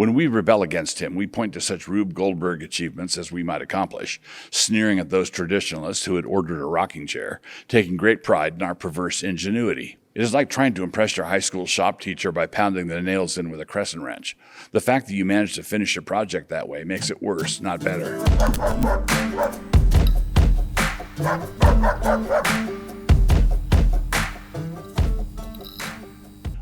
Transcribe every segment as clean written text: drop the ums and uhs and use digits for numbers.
When we rebel against him, we point to such Rube Goldberg achievements as we might accomplish, sneering at those traditionalists who had ordered a rocking chair, taking great pride in our perverse ingenuity. It is like trying to impress your high school shop teacher by pounding the nails in with a crescent wrench. The fact that you managed to finish your project that way makes it worse, not better.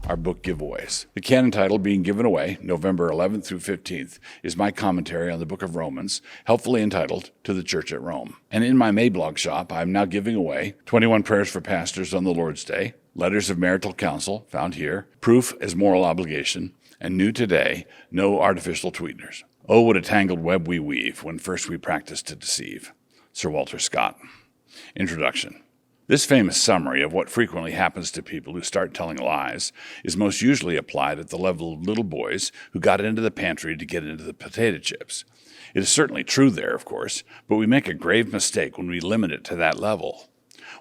Our book giveaways. The canon title being given away, November 11th through 15th, is my commentary on the book of Romans, helpfully entitled To the Church at Rome. And in my Mablog shop, I am now giving away 21 prayers for pastors on the Lord's Day, letters of marital counsel, found here, proof as moral obligation, and new today, no artificial sweeteners. Oh, what a tangled web we weave when first we practice to deceive. Sir Walter Scott. Introduction. This famous summary of what frequently happens to people who start telling lies is most usually applied at the level of little boys who got into the pantry to get into the potato chips. It is certainly true there, of course, but we make a grave mistake when we limit it to that level.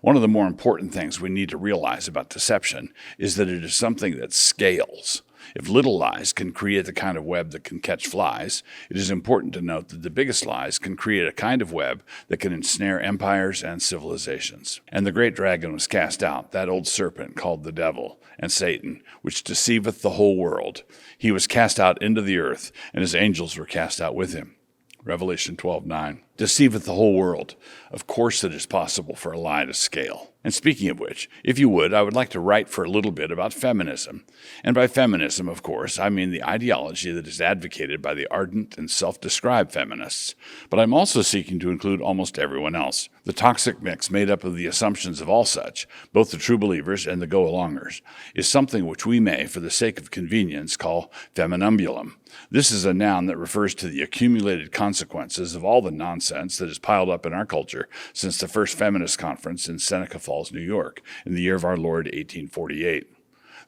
One of the more important things we need to realize about deception is that it is something that scales. If little lies can create the kind of web that can catch flies, it is important to note that the biggest lies can create a kind of web that can ensnare empires and civilizations. And the great dragon was cast out, that old serpent called the devil and Satan, which deceiveth the whole world. He was cast out into the earth, and his angels were cast out with him. Revelation 12:9. Deceiveth the whole world. Of course it is possible for a lie to scale. And speaking of which, if you would, I would like to write for a little bit about feminism. And by feminism, of course, I mean the ideology that is advocated by the ardent and self-described feminists. But I'm also seeking to include almost everyone else. The toxic mix made up of the assumptions of all such, both the true believers and the go-alongers, is something which we may, for the sake of convenience, call Feminumbulum. This is a noun that refers to the accumulated consequences of all the nonsense that has piled up in our culture since the first feminist conference in Seneca Falls, New York, in the year of our Lord 1848.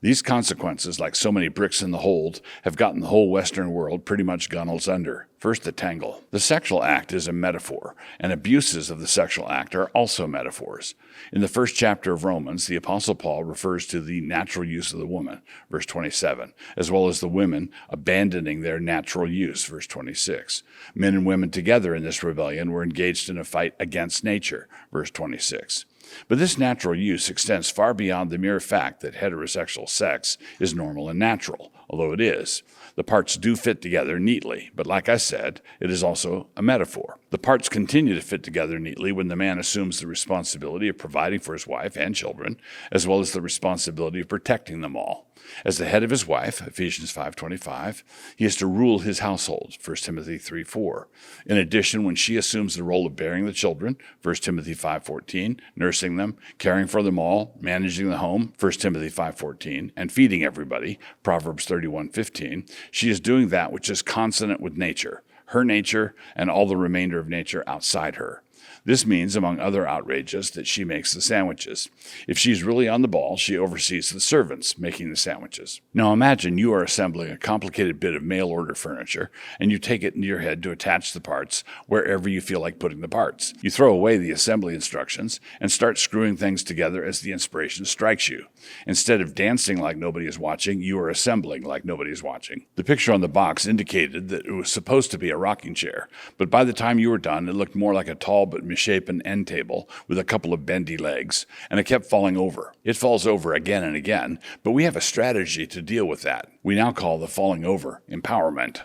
These consequences, like so many bricks in the hold, have gotten the whole Western world pretty much gunnels under. First, the tangle. The sexual act is a metaphor, and abuses of the sexual act are also metaphors. In the first chapter of Romans, the Apostle Paul refers to the natural use of the woman, verse 27, as well as the women abandoning their natural use, verse 26. Men and women together in this rebellion were engaged in a fight against nature, verse 26. But this natural use extends far beyond the mere fact that heterosexual sex is normal and natural, although it is. The parts do fit together neatly, but like I said, it is also a metaphor. The parts continue to fit together neatly when the man assumes the responsibility of providing for his wife and children, as well as the responsibility of protecting them all. As the head of his wife, Ephesians 5:25, he is to rule his household, 1 Timothy 3:4. In addition, when she assumes the role of bearing the children, 1 Timothy 5:14, nursing them, caring for them all, managing the home, 1 Timothy 5:14, and feeding everybody, Proverbs 31:15, she is doing that which is consonant with nature, her nature and all the remainder of nature outside her. This means, among other outrages, that she makes the sandwiches. If she's really on the ball, she oversees the servants making the sandwiches. Now imagine you are assembling a complicated bit of mail-order furniture, and you take it into your head to attach the parts wherever you feel like putting the parts. You throw away the assembly instructions and start screwing things together as the inspiration strikes you. Instead of dancing like nobody is watching, you are assembling like nobody is watching. The picture on the box indicated that it was supposed to be a rocking chair, but by the time you were done, it looked more like a tall but misshapen end table with a couple of bendy legs, and it kept falling over. It falls over again and again, but we have a strategy to deal with that. We now call the falling over empowerment.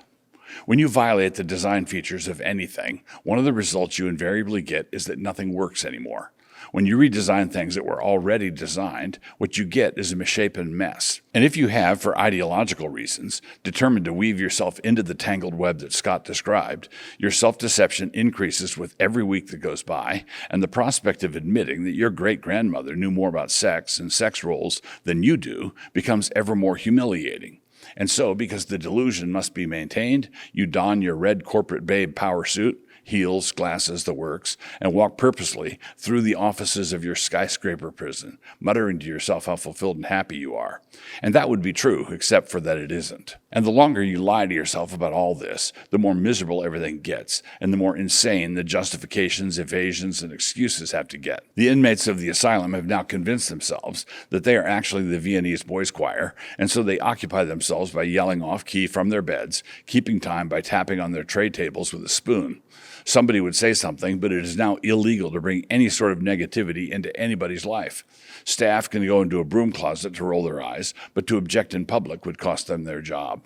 When you violate the design features of anything, one of the results you invariably get is that nothing works anymore. When you redesign things that were already designed, what you get is a misshapen mess. And if you have, for ideological reasons, determined to weave yourself into the tangled web that Scott described, your self-deception increases with every week that goes by, and the prospect of admitting that your great-grandmother knew more about sex and sex roles than you do becomes ever more humiliating. And so, because the delusion must be maintained, you don your red corporate babe power suit, heels, glasses, the works, and walk purposely through the offices of your skyscraper prison, muttering to yourself how fulfilled and happy you are. And that would be true, except for that it isn't. And the longer you lie to yourself about all this, the more miserable everything gets, and the more insane the justifications, evasions, and excuses have to get. The inmates of the asylum have now convinced themselves that they are actually the Viennese boys' choir, and so they occupy themselves by yelling off-key from their beds, keeping time by tapping on their tray tables with a spoon. Somebody would say something, but it is now illegal to bring any sort of negativity into anybody's life. Staff can go into a broom closet to roll their eyes, but to object in public would cost them their job.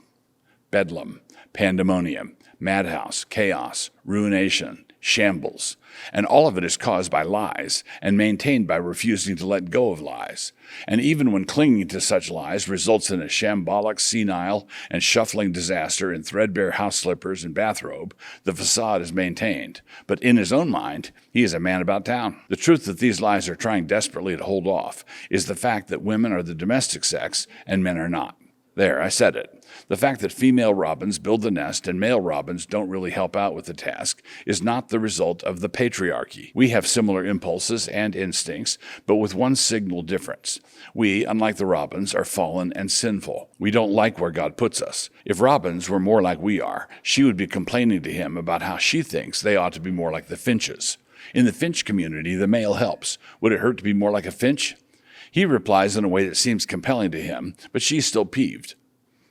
Bedlam, pandemonium, madhouse, chaos, ruination, shambles. And all of it is caused by lies and maintained by refusing to let go of lies. And even when clinging to such lies results in a shambolic, senile, and shuffling disaster in threadbare house slippers and bathrobe, the facade is maintained. But in his own mind, he is a man about town. The truth that these lies are trying desperately to hold off is the fact that women are the domestic sex and men are not. There, I said it. The fact that female robins build the nest and male robins don't really help out with the task is not the result of the patriarchy. We have similar impulses and instincts, but with one signal difference. We, unlike the robins, are fallen and sinful. We don't like where God puts us. If robins were more like we are, she would be complaining to him about how she thinks they ought to be more like the finches. In the finch community, the male helps. Would it hurt to be more like a finch? He replies in a way that seems compelling to him, but she's still peeved.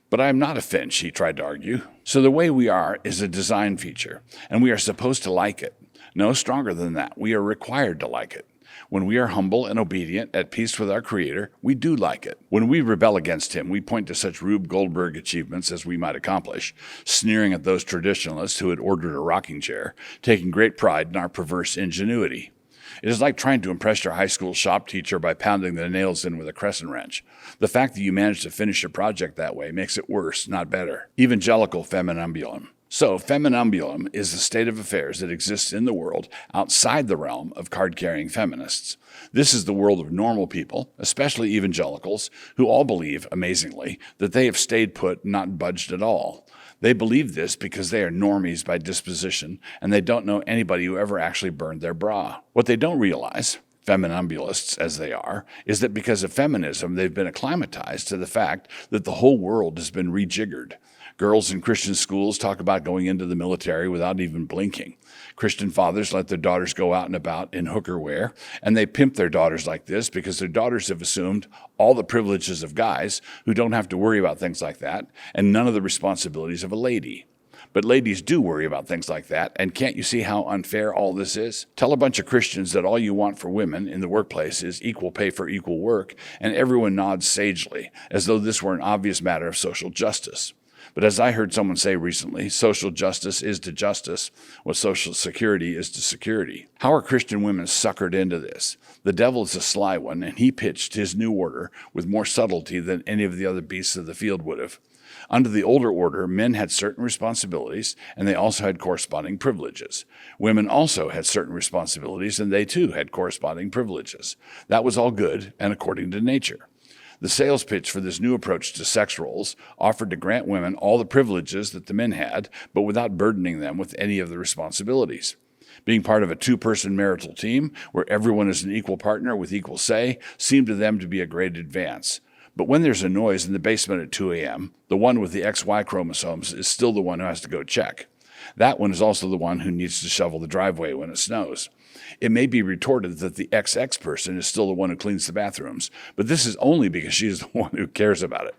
But I am not a finch, he tried to argue. So the way we are is a design feature, and we are supposed to like it. No stronger than that, we are required to like it. When we are humble and obedient, at peace with our Creator, we do like it. When we rebel against him, we point to such Rube Goldberg achievements as we might accomplish, sneering at those traditionalists who had ordered a rocking chair, taking great pride in our perverse ingenuity. It is like trying to impress your high school shop teacher by pounding the nails in with a crescent wrench. The fact that you managed to finish your project that way makes it worse, not better. Evangelical Feminumbulum. So, Feminumbulum is the state of affairs that exists in the world outside the realm of card-carrying feminists. This is the world of normal people, especially evangelicals, who all believe, amazingly, that they have stayed put, not budged at all. They believe this because they are normies by disposition, and they don't know anybody who ever actually burned their bra. What they don't realize, feminumbulists as they are, is that because of feminism, they've been acclimatized to the fact that the whole world has been rejiggered. Girls in Christian schools talk about going into the military without even blinking. Christian fathers let their daughters go out and about in hooker wear, and they pimp their daughters like this because their daughters have assumed all the privileges of guys who don't have to worry about things like that, and none of the responsibilities of a lady. But ladies do worry about things like that, and can't you see how unfair all this is? Tell a bunch of Christians that all you want for women in the workplace is equal pay for equal work, and everyone nods sagely, as though this were an obvious matter of social justice. But as I heard someone say recently, social justice is to justice what social security is to security. How are Christian women suckered into this? The devil is a sly one, and he pitched his new order with more subtlety than any of the other beasts of the field would have. Under the older order, men had certain responsibilities, and they also had corresponding privileges. Women also had certain responsibilities, and they too had corresponding privileges. That was all good and according to nature. The sales pitch for this new approach to sex roles offered to grant women all the privileges that the men had, but without burdening them with any of the responsibilities. Being part of a two-person marital team, where everyone is an equal partner with equal say, seemed to them to be a great advance. But when there's a noise in the basement at 2 a.m., the one with the XY chromosomes is still the one who has to go check. That one is also the one who needs to shovel the driveway when it snows. It may be retorted that the XX person is still the one who cleans the bathrooms, but this is only because she is the one who cares about it.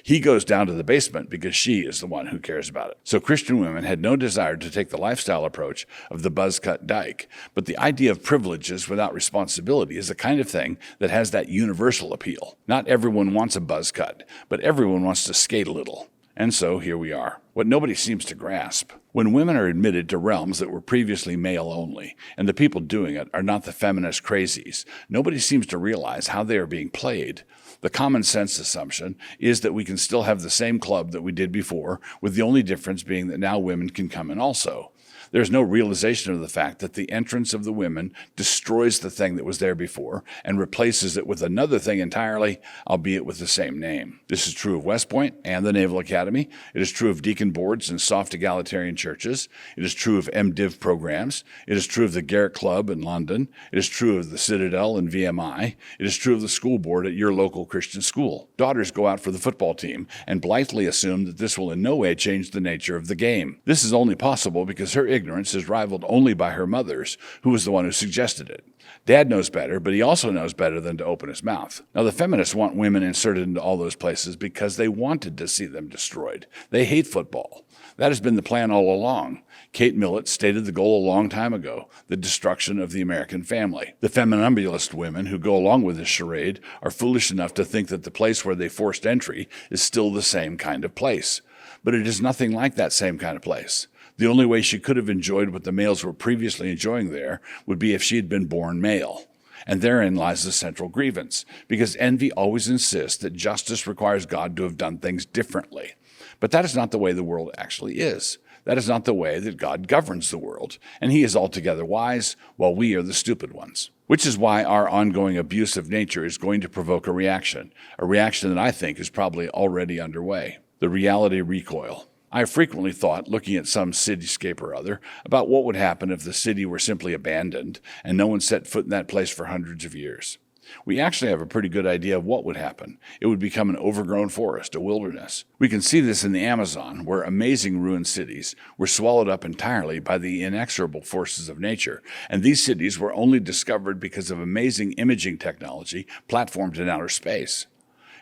He goes down to the basement because she is the one who cares about it. So Christian women had no desire to take the lifestyle approach of the buzz-cut dyke, but the idea of privileges without responsibility is the kind of thing that has that universal appeal. Not everyone wants a buzz cut, but everyone wants to skate a little. And so here we are. What nobody seems to grasp. When women are admitted to realms that were previously male only, and the people doing it are not the feminist crazies, nobody seems to realize how they are being played. The common sense assumption is that we can still have the same club that we did before, with the only difference being that now women can come in also. There's no realization of the fact that the entrance of the women destroys the thing that was there before and replaces it with another thing entirely, albeit with the same name. This is true of West Point and the Naval Academy. It is true of Deacon deacon boards in soft egalitarian churches. It is true of MDiv programs. It is true of the Garrett Club in London. It is true of the Citadel and VMI. It is true of the school board at your local Christian school. Daughters go out for the football team and blithely assume that this will in no way change the nature of the game. This is only possible because her ignorance is rivaled only by her mother's, who was the one who suggested it. Dad knows better, but he also knows better than to open his mouth. Now, the feminists want women inserted into all those places because they wanted to see them destroyed. They hate football. That has been the plan all along. Kate Millett stated the goal a long time ago, the destruction of the American family. The feminumbulist women who go along with this charade are foolish enough to think that the place where they forced entry is still the same kind of place. But it is nothing like that same kind of place. The only way she could have enjoyed what the males were previously enjoying there would be if she had been born male. And therein lies the central grievance, because envy always insists that justice requires God to have done things differently. But that is not the way the world actually is. That is not the way that God governs the world, and he is altogether wise, while we are the stupid ones. Which is why our ongoing abuse of nature is going to provoke a reaction that I think is probably already underway. The reality recoil. I have frequently thought, looking at some cityscape or other, about what would happen if the city were simply abandoned and no one set foot in that place for hundreds of years. We actually have a pretty good idea of what would happen. It would become an overgrown forest, a wilderness. We can see this in the Amazon, where amazing ruined cities were swallowed up entirely by the inexorable forces of nature, and these cities were only discovered because of amazing imaging technology platformed in outer space.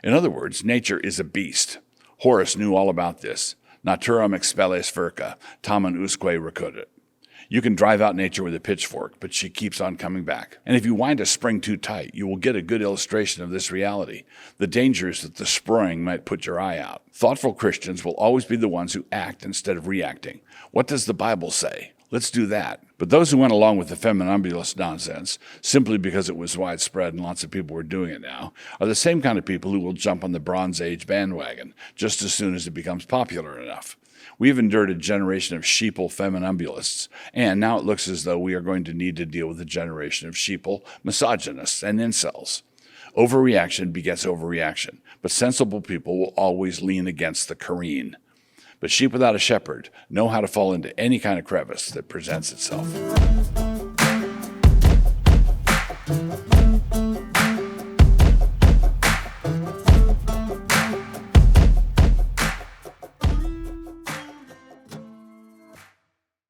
In other words, nature is a beast. Horace knew all about this. Naturam expellis furca, tamen usque recudit. You can drive out nature with a pitchfork, but she keeps on coming back. And if you wind a spring too tight, you will get a good illustration of this reality. The danger is that the spring might put your eye out. Thoughtful Christians will always be the ones who act instead of reacting. What does the Bible say? Let's do that. But those who went along with the feminumbulist nonsense, simply because it was widespread and lots of people were doing it now, are the same kind of people who will jump on the Bronze Age bandwagon just as soon as it becomes popular enough. We've endured a generation of sheeple feminumbullists, and now it looks as though we are going to need to deal with a generation of sheeple misogynists and incels. Overreaction begets overreaction, but sensible people will always lean against the careen. But sheep without a shepherd know how to fall into any kind of crevice that presents itself.